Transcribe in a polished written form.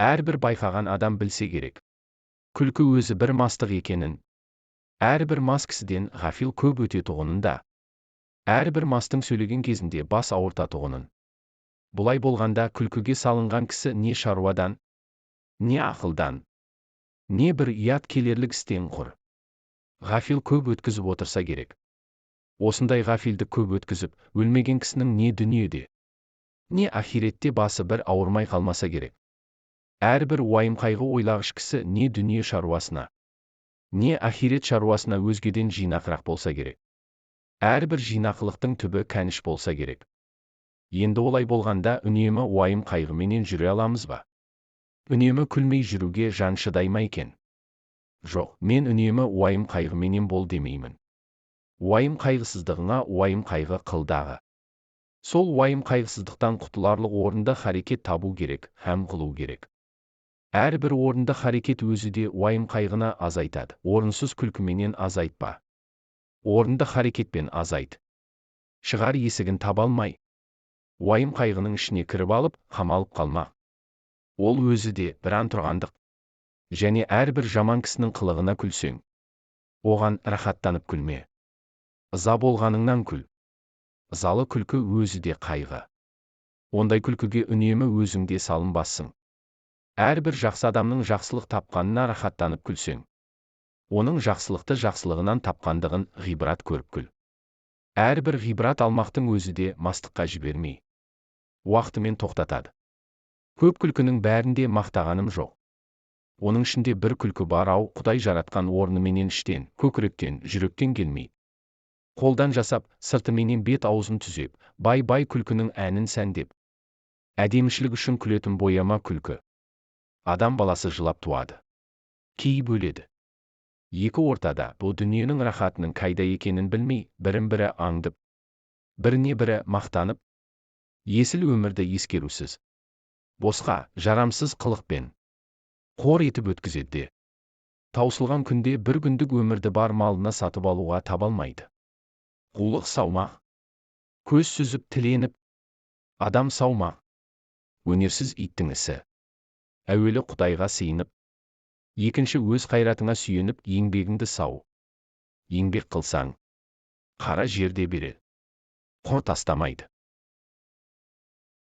Әрбір байқаған адам білсе керек. Күлкі өзі бір мастық екенін. Әрбір мас кісіден ғафил көп өтетұғынын да. Әрбір мастың сөйлеген кезінде бас ауыртатұғынын. Бұлай болғанда күлкіге салынған кісі не шаруадан, не ақылдан, не бір ұят келерлік істен құр. Ғафил көп өткізіп отырса керек. Осындай ғафилді көп өткізіп, өлмеген кісінің не дүниеде, не ахиретте басы бір ауырмай қалмаса керек. Әрбір уайым қайғы ойлағыш кісі не дүние шаруасына, не ахирет шаруасына өзгеден жинақырақ болса керек. Әрбір жинақылықтың түбі кәніш болса керек. Енді олай болғанда үнемі уайым қайғыменен жүре аламыз ба? Үнемі күлмей жүруге жан шыдай ма екен? Жоқ, мен үнемі уайым қайғыменен бол демеймін. Уайым қайғысыздығыңа уайым қайғы қылдағы. Сол уайым қайғысыздықтан құтыларлық орынды харекет табу керек, һәм қылу керек. Әрбір орынды харекет өзі де уайым қайғыны азайтады. Орынсыз күлкіменен азайтпа. Орынды харекетпен азайт. Шығар есігін таба алмай, уайым қайғының ішіне кіріп алып, қамалып қалма. Ол өзі де бір ан тұрғандық. Және әрбір жаман кісінің қылығына күлсең, оған рахаттанып күлме. Ыза болғаныңнан күл. Ызалы күлкі өзі де қайғы. Ондай күлкіге үнемі өзіңде салынбассың. Әрбір жақсы адамның жақсылық тапқанына рахаттанып күлсең, оның жақсылықты жақсылығынан тапқандығын ғибрат көріп күл. Әрбір ғибрат алмақтың өзі де мастыққа жібермей, уақытымен тоқтатады. Көп күлкінің бәрінде мақтағаным жоқ. Оның ішінде бір күлкі бар ау, Құдай жаратқан орныменен іштен, көкіректен, жүректен келмей. Қолдан жасап, сыртыменен бет аузын түзеп, бай-бай күлкінің әнін сәндеп. Әдемішілік үшін күлетін бояма күлкі. Адам баласы жылап туады. Кейіп өледі. Екі ортада бұл дүниенің рахатының қайда екенін білмей, бірін-бірі аңдып, біріне-бірі мақтанып, есіл өмірді ескерусіз, босқа, жарамсыз қылықпен қор етіп өткізеді. Таусылған күнде бір күндік өмірді бар малына сатып алуға таба алмайды. Қулық саумақ, көз сүзіп тіленіп, адам саумақ, өнерсіз иттің ісі. Әуелі Құдайға сыйынып, екінші өз қайратыңа сүйеніп, еңбегіңді сау. Еңбек қылсаң, қара жерде береді, қор тастамайды.